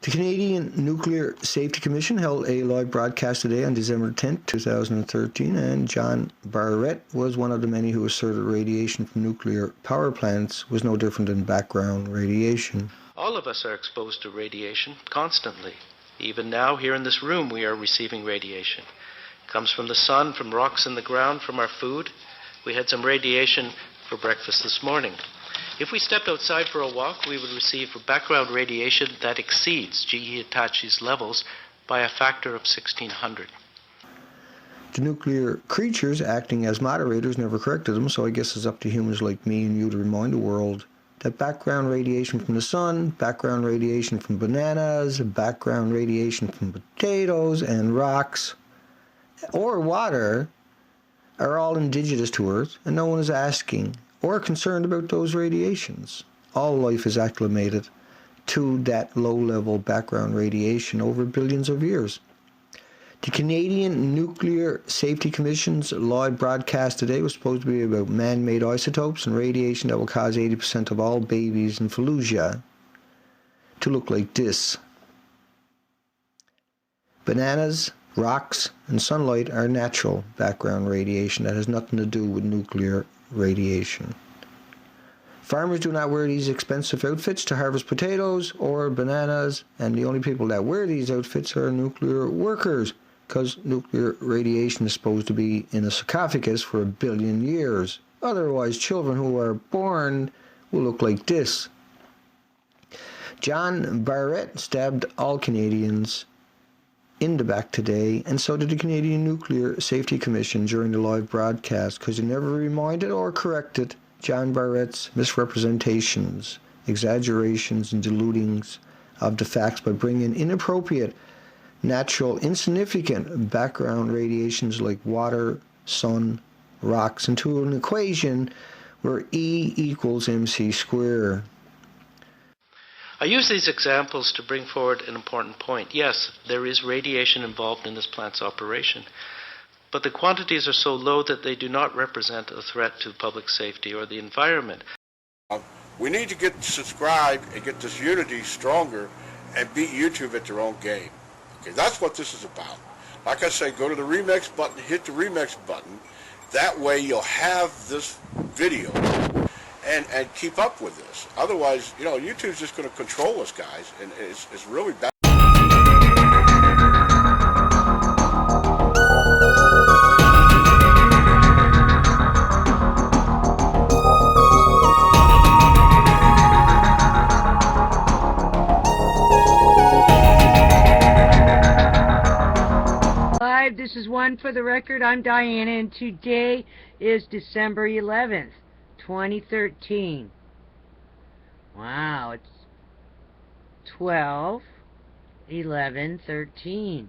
The Canadian Nuclear Safety Commission held a live broadcast today on December 10, 2013, and John Barrett was one of the many who asserted radiation from nuclear power plants was no different than background radiation. All of us are exposed to radiation constantly. Even now, here in this room, we are receiving radiation. It comes from the sun, from rocks in the ground, from our food. We had some radiation for breakfast this morning. If we stepped outside for a walk, we would receive background radiation that exceeds GE Hitachi's levels by a factor of 1,600. The nuclear creatures acting as moderators never corrected them, so I guess it's up to humans like me and you to remind the world that background radiation from the sun, background radiation from bananas, background radiation from potatoes and rocks or water are all indigenous to Earth, and no one is asking or concerned about those radiations. All life is acclimated to that low-level background radiation over billions of years. The Canadian Nuclear Safety Commission's live broadcast today was supposed to be about man-made isotopes and radiation that will cause 80% of all babies in Fallujah to look like this. Bananas, rocks, and sunlight are natural background radiation that has nothing to do with nuclear radiation. Farmers do not wear these expensive outfits to harvest potatoes or bananas, and the only people that wear these outfits are nuclear workers, because nuclear radiation is supposed to be in a sarcophagus for 1 billion years. Otherwise, children who are born will look like this. John Barrett stabbed all Canadians in the back today, and so did the Canadian Nuclear Safety Commission during the live broadcast, because they never reminded or corrected John Barrett's misrepresentations, exaggerations, and dilutings of the facts by bringing inappropriate, natural, insignificant background radiations like water, sun, rocks into an equation where E equals mc squared. I use these examples to bring forward an important point. Yes, there is radiation involved in this plant's operation, but the quantities are so low that they do not represent a threat to public safety or the environment. We need to get subscribed and get this unity stronger and beat YouTube at their own game. Okay, that's what this is about. Like I say, go to the remix button, hit the remix button. That way you'll have this video and keep up with this. Otherwise, you know, YouTube's just going to control us, guys, and it's really bad. Live, this is One for the Record. I'm Diana, and today is December 11th. 2013. Wow, it's 12, 11, 13,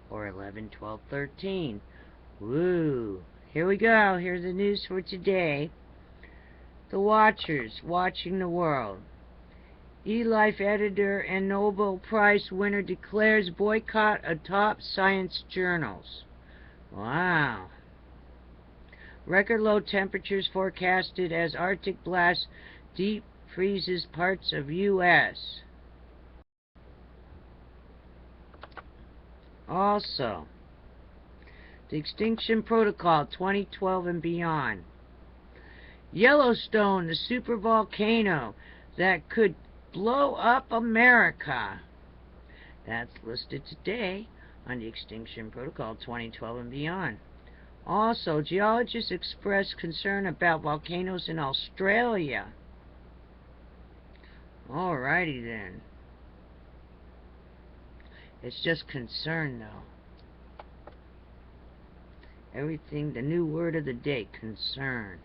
or 11, 12, 13. Woo! Here we go. Here's the news for today. The Watchers watching the world. eLife editor and Nobel Prize winner declares boycott of top science journals. Wow. Record low temperatures forecasted as Arctic blast deep freezes parts of U.S. Also, the Extinction Protocol 2012 and beyond. Yellowstone, the supervolcano that could blow up America. That's listed today on the Extinction Protocol 2012 and beyond. Also, geologists express concern about volcanoes in Australia. Alrighty then. It's just concern, though. Everything, the new word of the day, concern.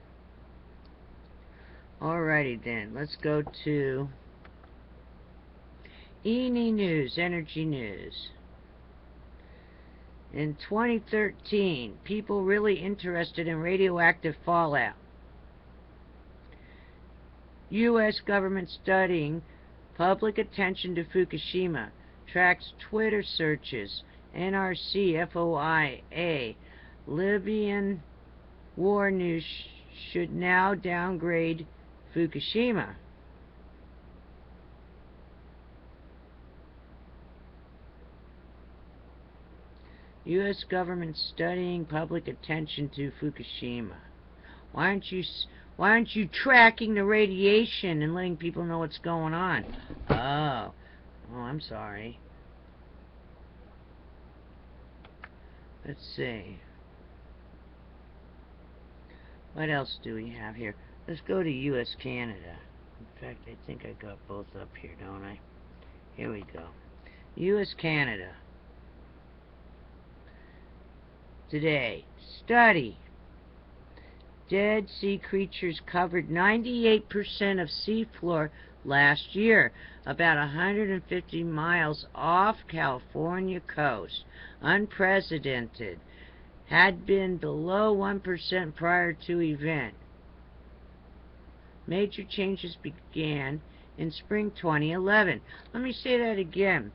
Alrighty then, let's go to ENI News, Energy News. In 2013, people really interested in radioactive fallout. U.S. government studying public attention to Fukushima tracks Twitter searches. NRC, FOIA, Libyan war news should now downgrade Fukushima. U.S. government studying public attention to Fukushima. Why aren't you tracking the radiation and letting people know what's going on? Oh, I'm sorry. Let's see. What else do we have here? Let's go to U.S. Canada. In fact, I think I got both up here, don't I? Here we go. U.S. Canada. Today, study. Dead sea creatures covered 98% of seafloor last year, about 150 miles off California coast. Unprecedented. Had been below 1% prior to event. Major changes began in spring 2011. Let me say that again.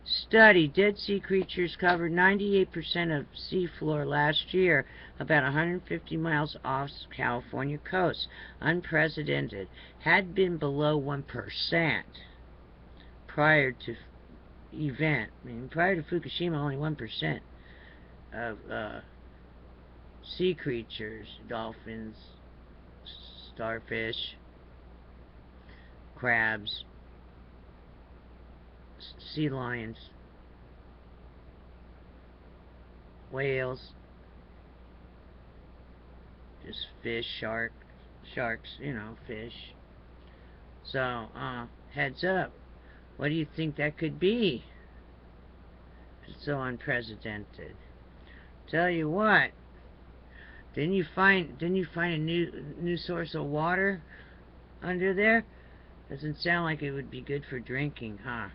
Study. Dead sea creatures covered 98% of seafloor last year, about 150 miles off California coast. Unprecedented. Had been below 1% prior to event. I mean, prior to Fukushima, only 1% of sea creatures, dolphins, starfish, crabs, sea lions, whales, just fish, sharks, you know, fish. So, heads up. What do you think that could be? It's so unprecedented. Tell you what. Didn't you find a new source of water under there? Doesn't sound like it would be good for drinking, huh?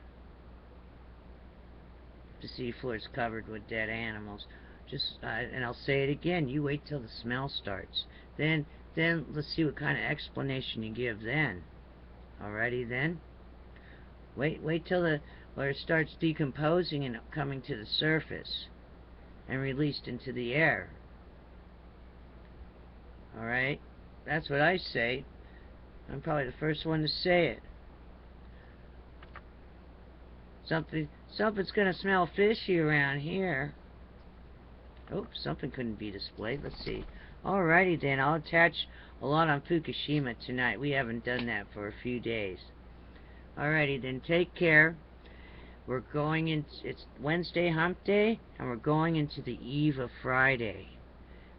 The seafloor's covered with dead animals. Just and I'll say it again. You wait till the smell starts. Then let's see what kind of explanation you give then. Alrighty then. Wait till where it starts decomposing and coming to the surface and released into the air. Alright? That's what I say. I'm probably the first one to say it. Something's gonna smell fishy around here. Oops, something couldn't be displayed. Let's see. Alrighty then, I'll attach a lot on Fukushima tonight. We haven't done that for a few days. Alrighty then, take care. We're going in, it's Wednesday hump day, and we're going into the eve of Friday.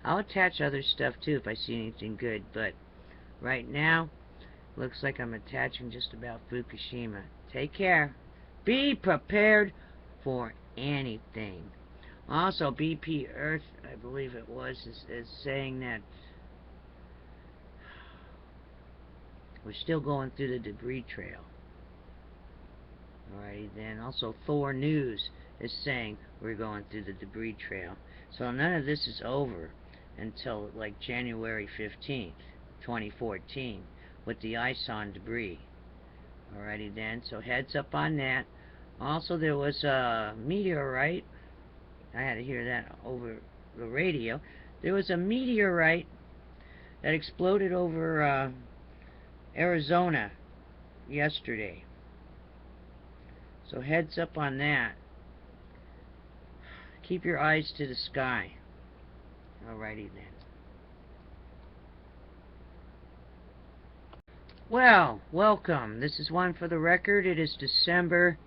I'll attach other stuff too if I see anything good, but right now, looks like I'm attaching just about Fukushima. Take care. Be prepared for anything. Also, BP Earth, I believe it was, is saying that we're still going through the debris trail. Alrighty then. Also, Thor News is saying we're going through the debris trail. So none of this is over until like January 15th, 2014, with the ice on debris. Alrighty then. So heads up on that. Also, there was a meteorite. I had to hear that over the radio. There was a meteorite that exploded over Arizona yesterday. So heads up on that. Keep your eyes to the sky. Alrighty then. Well, welcome. This is one for the record. It is December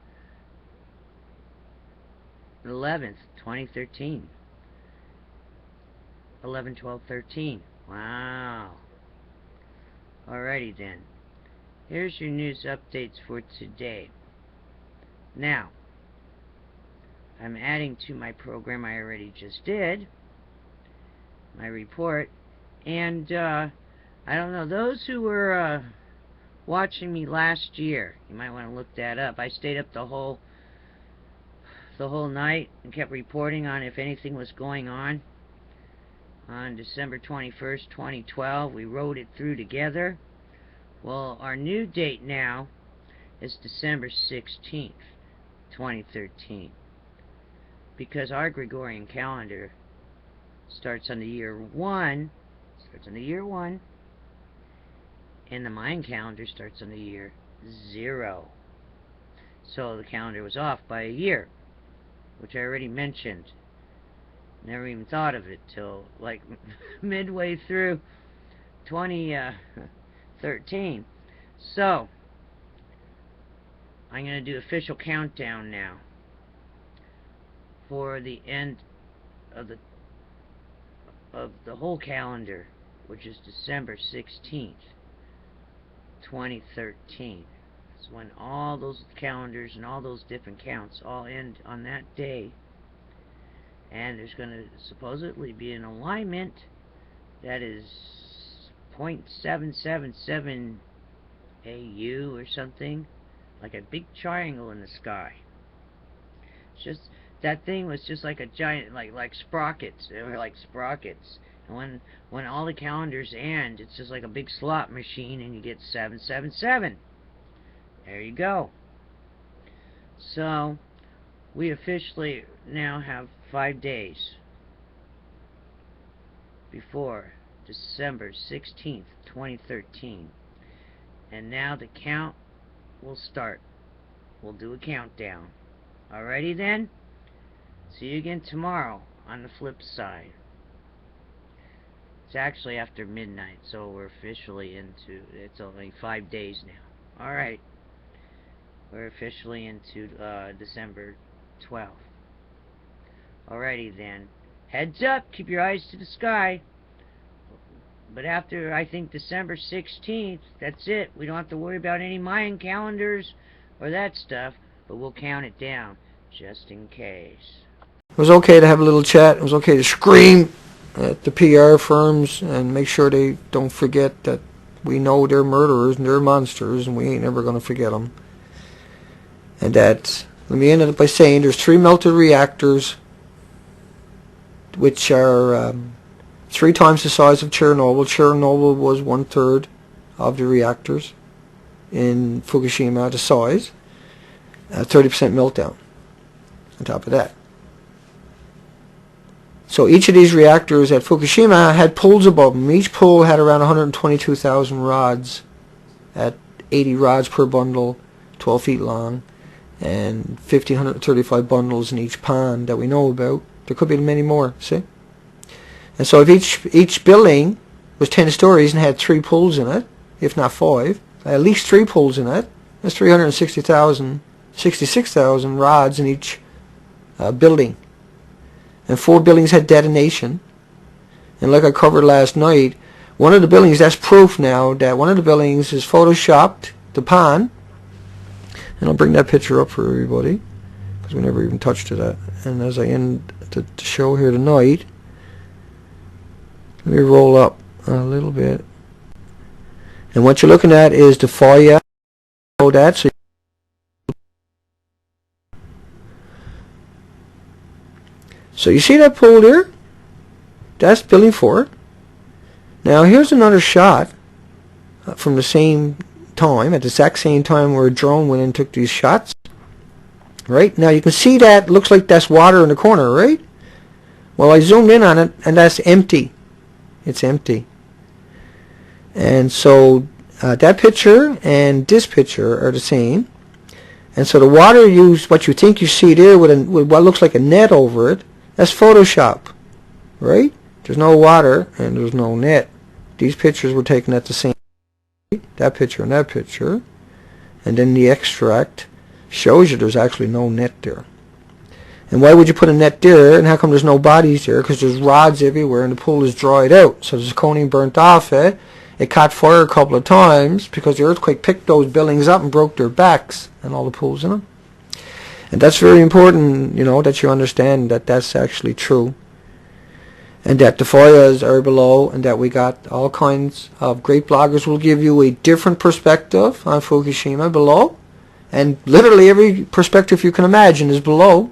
11th, 2013. 11/12/13. Wow. Alrighty then. Here's your news updates for today. Now, I'm adding to my program I already just did, my report, and I don't know, those who were watching me last year, you might want to look that up. I stayed up the whole night and kept reporting on if anything was going on. On December 21st, 2012, we wrote it through together. Well, our new date now is December 16th, 2013. Because our Gregorian calendar starts on the year 1, and the Mayan calendar starts on the year 0. So the calendar was off by a year, which I already mentioned Never even thought of it till like midway through 2013. So, I'm going to do official countdown now for the end of the whole calendar, which is December 16th, 2013. That's when all those calendars and all those different counts all end on that day. And there's going to supposedly be an alignment that is 0.777 AU or something, like a big triangle in the sky. It's just, that thing was just like a giant, like sprockets. They were like sprockets. And when all the calendars end, it's just like a big slot machine, and you get 777. There you go. So, we officially now have 5 days before December 16th, 2013. And now the count will start. We'll do a countdown. Alrighty then? See you again tomorrow on the flip side. It's actually after midnight, so we're officially into, it's only 5 days now. Alright. We're officially into December 12th. Alrighty then. Heads up, keep your eyes to the sky. But after, I think, December 16th, that's it. We don't have to worry about any Mayan calendars or that stuff, but we'll count it down, just in case. It was okay to have a little chat. It was okay to scream at the PR firms and make sure they don't forget that we know they're murderers and they're monsters, and we ain't never going to forget them. And that, let me end it by saying there's 3 melted reactors, which are 3 times the size of Chernobyl. Chernobyl was 1/3 of the reactors in Fukushima, the size. 30% meltdown on top of that. So each of these reactors at Fukushima had pulls above them. Each pull had around 122,000 rods at 80 rods per bundle, 12 feet long, and 1,535 bundles in each pond that we know about. There could be many more, see? And so if each building was 10 stories and had 3 pulls in it, if not 5, at least 3 pulls in it, that's 66,000 rods in each building. And 4 buildings had detonation. And like I covered last night, one of the buildings, that's proof now that one of the buildings is photoshopped, the pond. And I'll bring that picture up for everybody, because we never even touched it. And as I end the show here tonight, let me roll up a little bit. And what you're looking at is the foyer. Oh, that. So you see that pool there? That's building 4. Now here's another shot from the same time, at the exact same time where a drone went and took these shots. Right? Now you can see that looks like that's water in the corner, right? Well, I zoomed in on it, and that's empty. It's empty. And so that picture and this picture are the same. And so the water used, what you think you see there with what looks like a net over it, that's Photoshop, right? There's no water and there's no net. These pictures were taken at the same time, that picture and that picture. And then the extract shows you there's actually no net there. And why would you put a net there, and how come there's no bodies there? Because there's rods everywhere and the pool is dried out. So the zirconium burnt off it. It caught fire a couple of times because the earthquake picked those buildings up and broke their backs and all the pools in them. And that's very important, you know, that you understand that that's actually true. And that the fires are below, and that we got all kinds of great bloggers will give you a different perspective on Fukushima below. And literally every perspective you can imagine is below.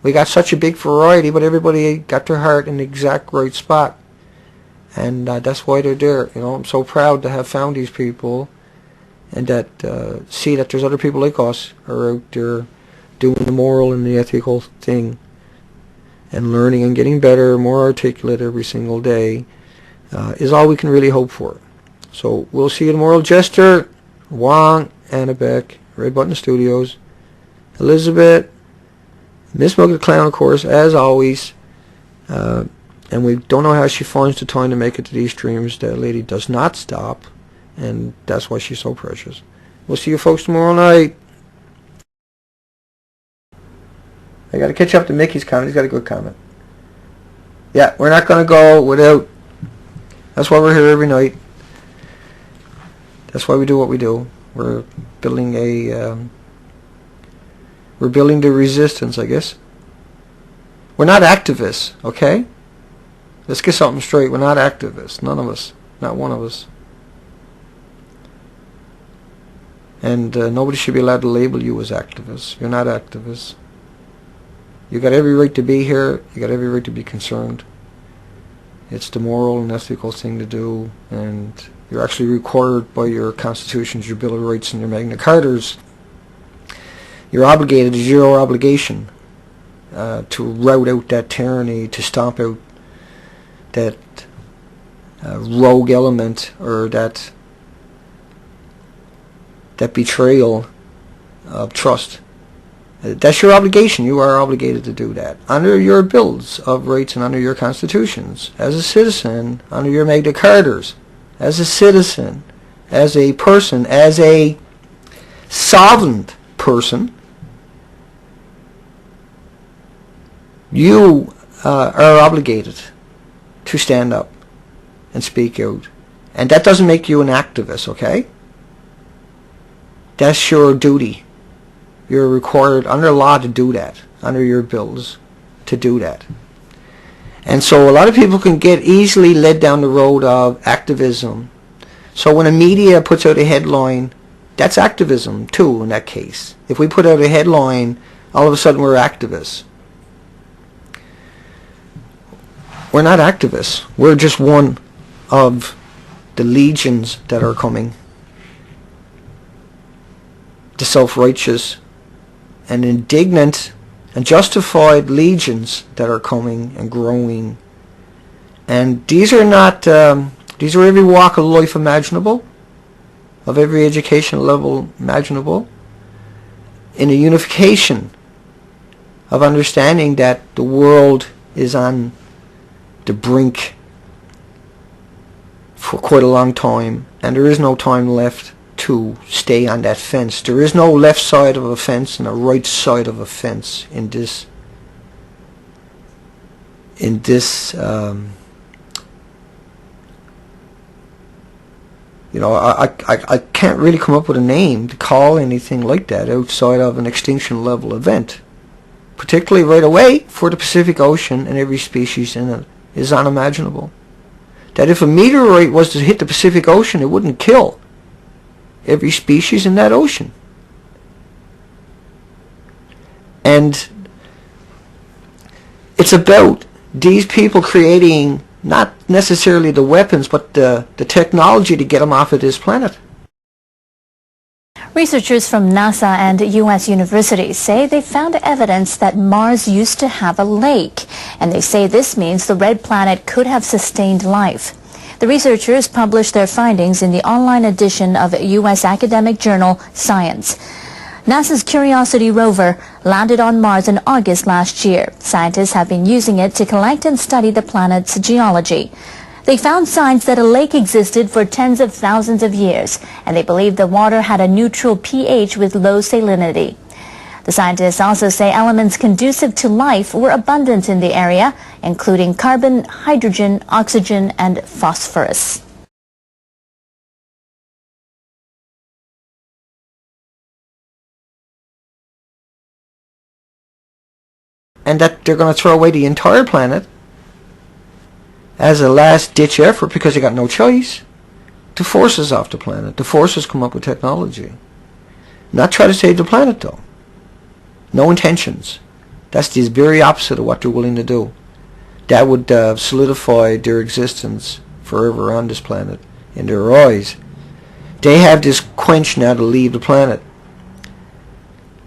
We got such a big variety, but everybody got their heart in the exact right spot. And that's why they're there. You know, I'm so proud to have found these people, and that see that there's other people like us are out there doing the moral and the ethical thing, and learning and getting better, more articulate every single day, is all we can really hope for. So we'll see you tomorrow. Jester, Wong, Annabeck, Red Button Studios, Elizabeth, Miss Mug the Clown, of course, as always. And we don't know how she finds the time to make it to these streams. That lady does not stop, and that's why she's so precious. We'll see you folks tomorrow night. I got to catch up to Mickey's comment. He's got a good comment. Yeah, we're not going to go without. That's why we're here every night. That's why we do what we do. We're building we're building the resistance, I guess. We're not activists, okay? Let's get something straight. We're not activists. None of us. Not one of us. And nobody should be allowed to label you as activists. You're not activists. You got every right to be here. You got every right to be concerned. It's the moral and ethical thing to do, and you're actually required by your constitutions, your Bill of Rights, and your Magna Cartas. You're obligated, it's your obligation to rout out that tyranny, to stomp out that rogue element, or that betrayal of trust. That's your obligation. You are obligated to do that under your bills of rights and under your constitutions, as a citizen, under your Magna Cartas, as a citizen, as a person, as a sovereign person. You are obligated to stand up and speak out. And that doesn't make you an activist, okay? That's your duty. You're required under law to do that, under your bills to do that. And so a lot of people can get easily led down the road of activism. So when a media puts out a headline, that's activism too in that case. If we put out a headline, all of a sudden we're activists. We're not activists. We're just one of the legions that are coming. The self-righteous and indignant and justified legions that are coming and growing. And these are not, these are every walk of life imaginable, of every education level imaginable, in a unification of understanding that the world is on the brink for quite a long time, and there is no time left to stay on that fence. There is no left side of a fence and a right side of a fence in this you know, I can't really come up with a name to call anything like that outside of an extinction level event, particularly right away for the Pacific Ocean and every species in it is unimaginable. That if a meteorite was to hit the Pacific Ocean, it wouldn't kill every species in that ocean. And it's about these people creating not necessarily the weapons, but the technology to get them off of this planet. Researchers from NASA and U.S. universities say they found evidence that Mars used to have a lake, and they say this means the red planet could have sustained life. The researchers published their findings in the online edition of U.S. academic journal Science. NASA's Curiosity rover landed on Mars in August last year. Scientists have been using it to collect and study the planet's geology. They found signs that a lake existed for tens of thousands of years, and they believe the water had a neutral pH with low salinity. The scientists also say elements conducive to life were abundant in the area, including carbon, hydrogen, oxygen, and phosphorus. And that they're going to throw away the entire planet as a last-ditch effort because they got no choice to force us off the planet, to force us come up with technology. Not try to save the planet, though. No intentions. That's the very opposite of what they're willing to do. That would solidify their existence forever on this planet in their eyes. They have this quench now to leave the planet.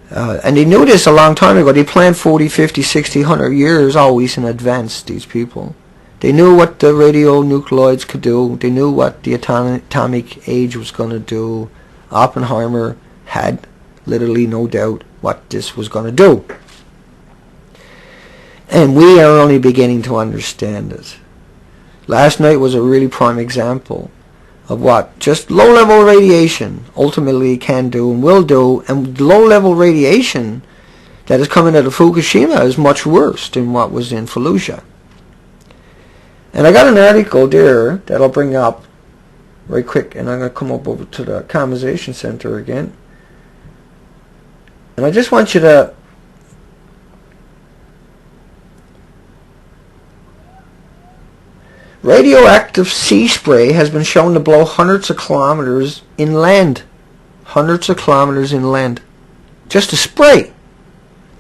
And they knew this a long time ago. They planned 40, 50, 60, 100 years always in advance, these people. They knew what the radionuclides could do. They knew what the atomic age was going to do. Oppenheimer had literally no doubt what this was going to do. And we are only beginning to understand it. Last night was a really prime example of what just low-level radiation ultimately can do and will do, and low-level radiation that is coming out of Fukushima is much worse than what was in Fallujah. And I got an article there that I'll bring up right quick, and I'm going to come up over to the conversation center again. And I just want you to radioactive sea spray has been shown to blow hundreds of kilometers inland. Hundreds of kilometers inland. Just a spray.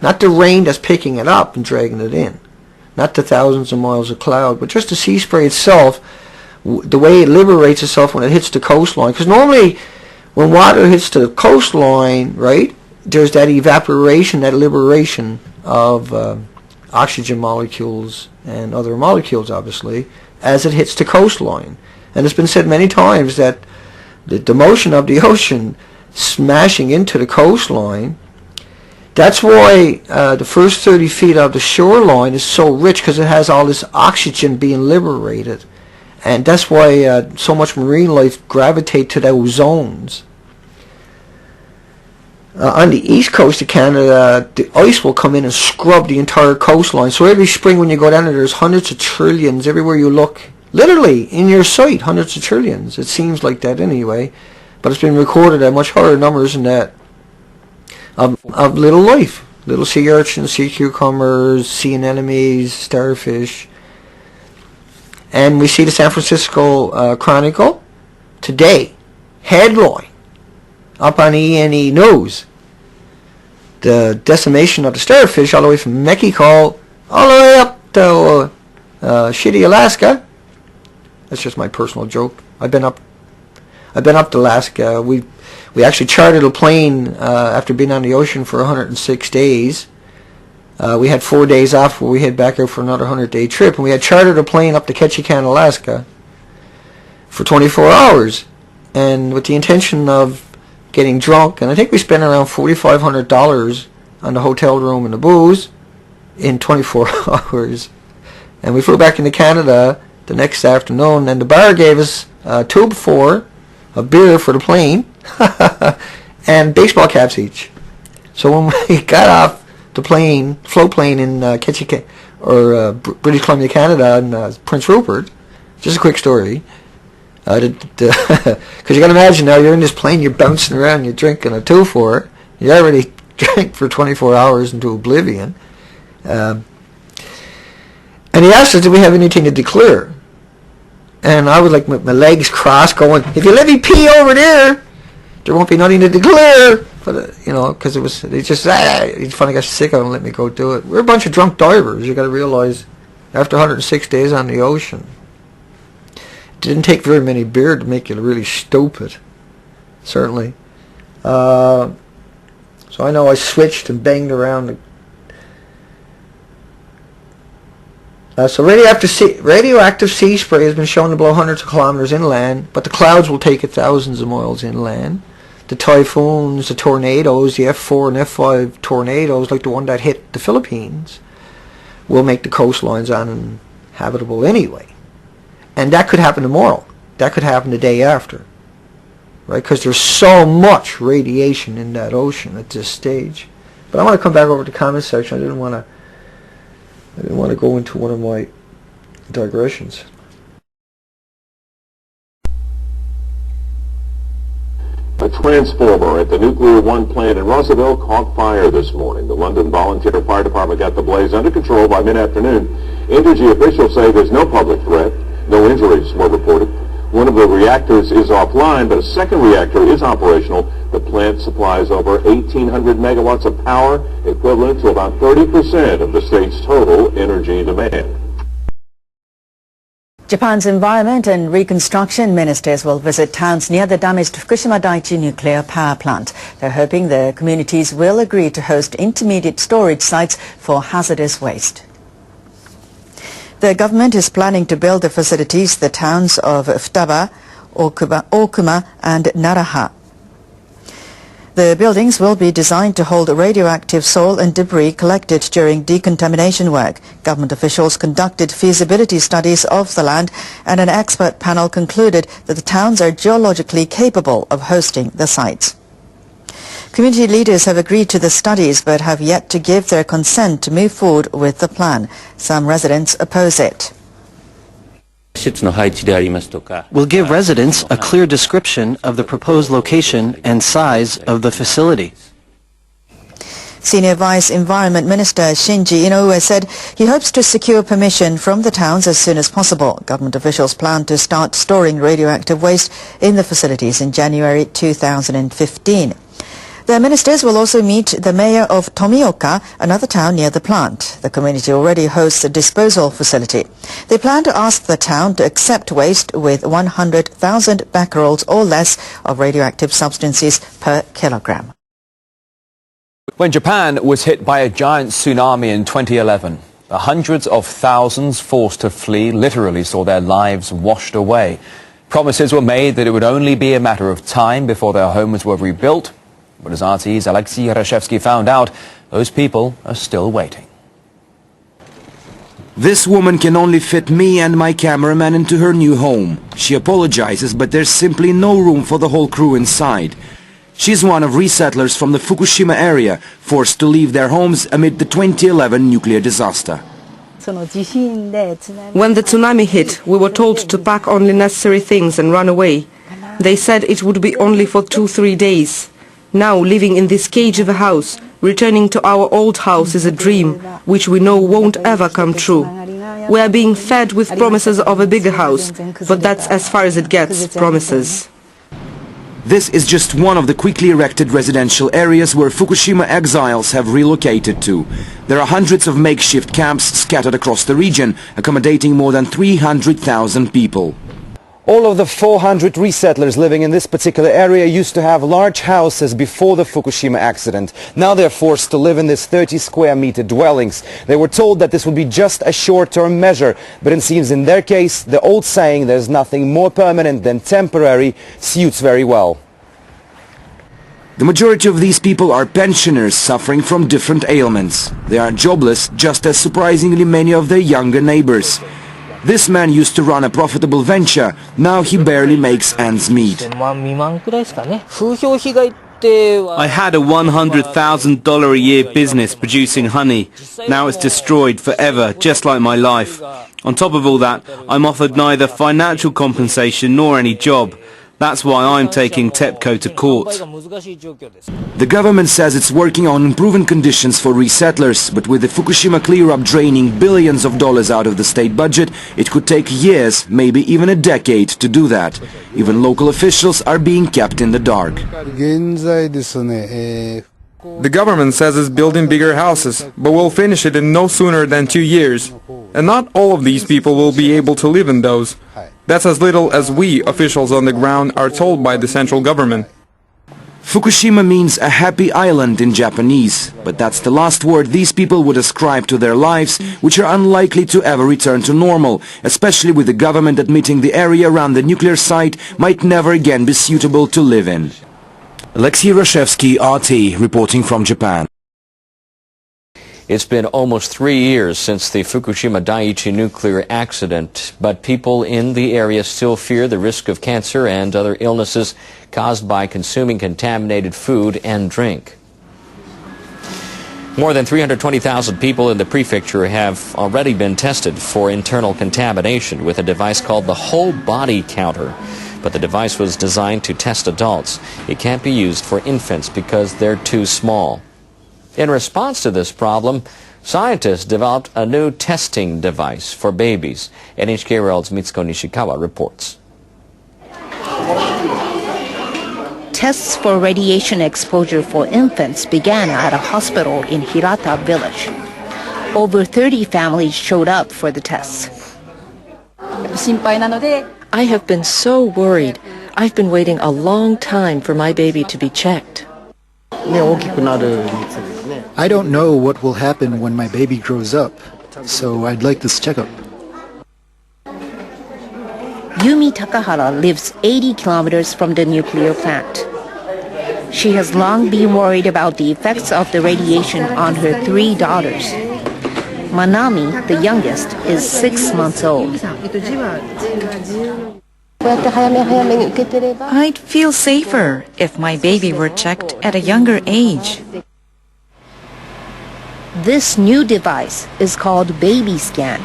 Not the rain that's picking it up and dragging it in. Not the thousands of miles of cloud, but just the sea spray itself, the way it liberates itself when it hits the coastline. Because normally when water hits the coastline, right, there's that evaporation, that liberation of oxygen molecules and other molecules, obviously, as it hits the coastline. And it's been said many times that the motion of the ocean smashing into the coastline, that's why the first 30 feet of the shoreline is so rich, because it has all this oxygen being liberated. And that's why so much marine life gravitate to those zones. On the east coast of Canada, the ice will come in and scrub the entire coastline. So every spring when you go down there, there's hundreds of trillions everywhere you look. Literally, in your sight, hundreds of trillions. It seems like that anyway. But it's been recorded at much higher numbers than that of little life. Little sea urchins, sea cucumbers, sea anemones, starfish. And we see the San Francisco Chronicle today, headline, up on E&E News, the decimation of the starfish all the way from Mexico all the way up to shitty Alaska. That's just my personal joke. I've been up to Alaska. We actually chartered a plane after being on the ocean for 106 days. We had 4 days off where we head back out for another 100-day trip, and we had chartered a plane up to Ketchikan, Alaska for 24 hours, and with the intention of getting drunk. And I think we spent around $4,500 on the hotel room and the booze in 24 hours. And we flew back into Canada the next afternoon, and the bar gave us a tube of beer for the plane and baseball caps each. So when we got off the plane, float plane in Ketchikan, or British Columbia, Canada, and Prince Rupert, just a quick story. Because you got to imagine now, you're in this plane, you're bouncing around, you're drinking a 2-4, you already drank for 24 hours into oblivion. And he asked us, do we have anything to declare? And I was like, my legs crossed, going, if you let me pee over there won't be nothing to declare. But, because they just, he finally got sick of it and let me go do it. We're a bunch of drunk divers, you got to realize, after 106 days on the ocean. It didn't take very many beer to make you really stupid, certainly. So I know I switched and banged around. So radioactive sea spray has been shown to blow hundreds of kilometers inland, but the clouds will take it thousands of miles inland. The typhoons, the tornadoes, the F4 and F5 tornadoes, like the one that hit the Philippines, will make the coastlines uninhabitable anyway. And that could happen tomorrow. That could happen the day after. Right? Because there's so much radiation in that ocean at this stage. But I want to come back over to the comment section. I didn't want to go into one of my digressions. A transformer at the Nuclear One plant in Roosevelt caught fire this morning. The London Volunteer Fire Department got the blaze under control by mid-afternoon. Energy officials say there's no public threat. No injuries were reported. One of the reactors is offline, but a second reactor is operational. The plant supplies over 1,800 megawatts of power, equivalent to about 30% of the state's total energy demand. Japan's Environment and Reconstruction ministers will visit towns near the damaged Fukushima Daiichi nuclear power plant. They're hoping the communities will agree to host intermediate storage sites for hazardous waste. The government is planning to build the facilities the towns of Futaba, Okuma and Naraha. The buildings will be designed to hold radioactive soil and debris collected during decontamination work. Government officials conducted feasibility studies of the land, and an expert panel concluded that the towns are geologically capable of hosting the sites. Community leaders have agreed to the studies but have yet to give their consent to move forward with the plan. Some residents oppose it. Will give residents a clear description of the proposed location and size of the facility. Senior Vice Environment Minister Shinji Inoue said he hopes to secure permission from the towns as soon as possible. Government officials plan to start storing radioactive waste in the facilities in January 2015. The ministers will also meet the mayor of Tomioka, another town near the plant. The community already hosts a disposal facility. They plan to ask the town to accept waste with 100,000 becquerels or less of radioactive substances per kilogram. When Japan was hit by a giant tsunami in 2011, the hundreds of thousands forced to flee literally saw their lives washed away. Promises were made that it would only be a matter of time before their homes were rebuilt. But as RT's Alexei Yarashevsky found out, those people are still waiting. This woman can only fit me and my cameraman into her new home. She apologizes, but there's simply no room for the whole crew inside. She's one of resettlers from the Fukushima area, forced to leave their homes amid the 2011 nuclear disaster. When the tsunami hit, we were told to pack only necessary things and run away. They said it would be only for 2-3 days. Now, living in this cage of a house, returning to our old house is a dream, which we know won't ever come true. We are being fed with promises of a bigger house, but that's as far as it gets, promises. This is just one of the quickly erected residential areas where Fukushima exiles have relocated to. There are hundreds of makeshift camps scattered across the region, accommodating more than 300,000 people. All of the 400 resettlers living in this particular area used to have large houses before the Fukushima accident. Now they're forced to live in these 30 square meter dwellings. They were told that this would be just a short-term measure, but it seems in their case the old saying "there's nothing more permanent than temporary" suits very well. The majority of these people are pensioners suffering from different ailments. They are jobless, just as surprisingly many of their younger neighbors. This man used to run a profitable venture. Now he barely makes ends meet. I had a $100,000 a year business producing honey. Now it's destroyed forever, just like my life. On top of all that, I'm offered neither financial compensation nor any job. That's why I'm taking TEPCO to court. The government says it's working on improving conditions for resettlers, but with the Fukushima clear-up draining billions of dollars out of the state budget, it could take years, maybe even a decade, to do that. Even local officials are being kept in the dark. The government says it's building bigger houses, but will finish it in no sooner than 2 years. And not all of these people will be able to live in those. That's as little as we, officials on the ground, are told by the central government. Fukushima means a happy island in Japanese, but that's the last word these people would ascribe to their lives, which are unlikely to ever return to normal, especially with the government admitting the area around the nuclear site might never again be suitable to live in. Alexei Yarashevsky, RT, reporting from Japan. It's been almost 3 years since the Fukushima Daiichi nuclear accident, but people in the area still fear the risk of cancer and other illnesses caused by consuming contaminated food and drink. More than 320,000 people in the prefecture have already been tested for internal contamination with a device called the whole body counter. But the device was designed to test adults. It can't be used for infants because they're too small. In response to this problem, scientists developed a new testing device for babies. NHK World's Mitsuko Nishikawa reports. Tests for radiation exposure for infants began at a hospital in Hirata village. Over 30 families showed up for the tests. I have been so worried. I've been waiting a long time for my baby to be checked. I don't know what will happen when my baby grows up, so I'd like this checkup. Yumi Takahara lives 80 kilometers from the nuclear plant. She has long been worried about the effects of the radiation on her 3 daughters. Manami, the youngest, is 6 months old. I'd feel safer if my baby were checked at a younger age. This new device is called Baby Scan.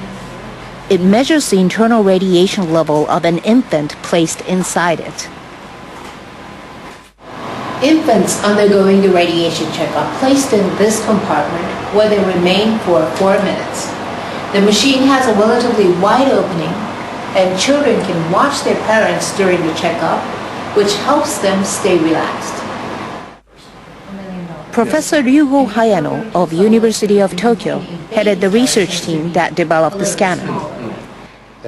It measures the internal radiation level of an infant placed inside it. Infants undergoing the radiation checkup placed in this compartment where they remain for 4 minutes. The machine has a relatively wide opening, and children can watch their parents during the checkup, which helps them stay relaxed. Professor Ryuho Hayano of University of Tokyo headed the research team that developed the scanner.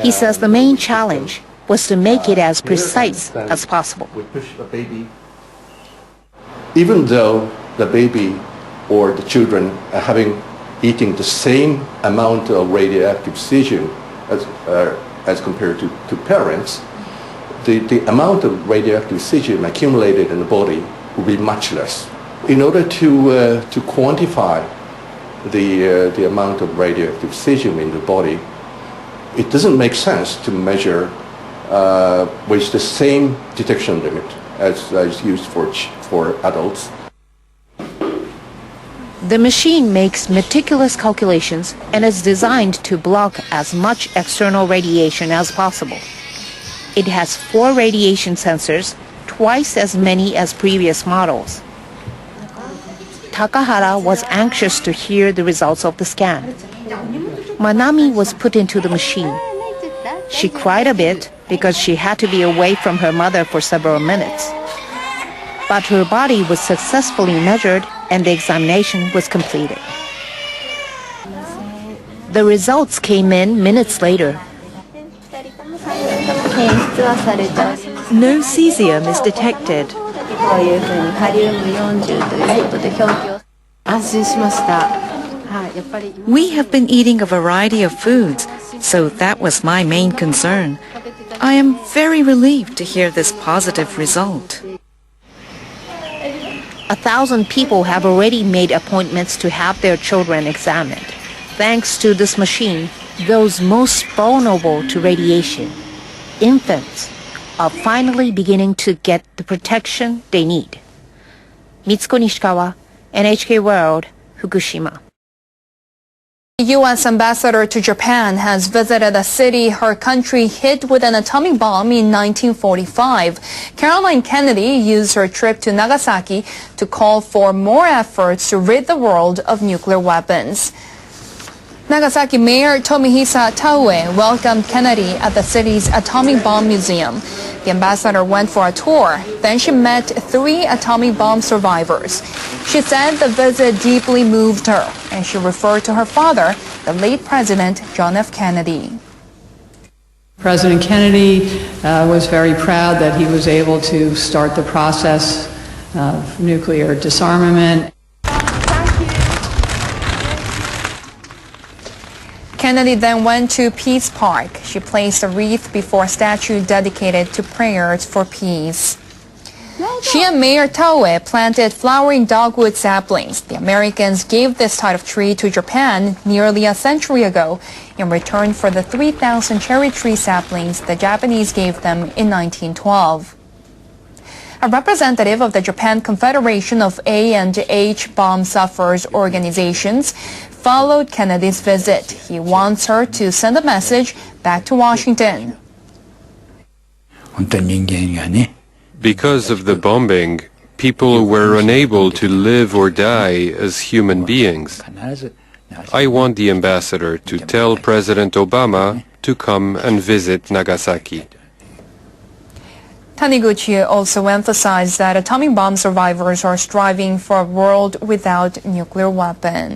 He says the main challenge was to make it as precise as possible. Even though the baby or the children are eating the same amount of radioactive cesium as compared to parents, the amount of radioactive cesium accumulated in the body will be much less. In order to quantify the amount of radioactive cesium in the body, it doesn't make sense to measure with the same detection limit as used for adults. The machine makes meticulous calculations and is designed to block as much external radiation as possible. It has 4 radiation sensors, twice as many as previous models. Takahara was anxious to hear the results of the scan. Manami was put into the machine. She cried a bit because she had to be away from her mother for several minutes. But her body was successfully measured and the examination was completed. The results came in minutes later. No cesium is detected. We have been eating a variety of foods, so that was my main concern. I am very relieved to hear this positive result. 1,000 people have already made appointments to have their children examined. Thanks to this machine, those most vulnerable to radiation, infants, are finally beginning to get the protection they need. Mitsuko Nishikawa, NHK World, Fukushima. The U.S. ambassador to Japan has visited a city her country hit with an atomic bomb in 1945. Caroline Kennedy used her trip to Nagasaki to call for more efforts to rid the world of nuclear weapons. Nagasaki Mayor Tomihisa Taue welcomed Kennedy at the city's atomic bomb museum. The ambassador went for a tour. Then she met 3 atomic bomb survivors. She said the visit deeply moved her, and she referred to her father, the late President John F. Kennedy. President Kennedy was very proud that he was able to start the process of nuclear disarmament. Kennedy then went to Peace Park. She placed a wreath before a statue dedicated to prayers for peace. She and Mayor Taue planted flowering dogwood saplings. The Americans gave this type of tree to Japan nearly a century ago in return for the 3,000 cherry tree saplings the Japanese gave them in 1912. A representative of the Japan Confederation of A and H bomb sufferers organizations followed Kennedy's visit. He wants her to send a message back to Washington. Because of the bombing, people were unable to live or die as human beings. I want the ambassador to tell President Obama to come and visit Nagasaki. Taniguchi also emphasized that atomic bomb survivors are striving for a world without nuclear weapons.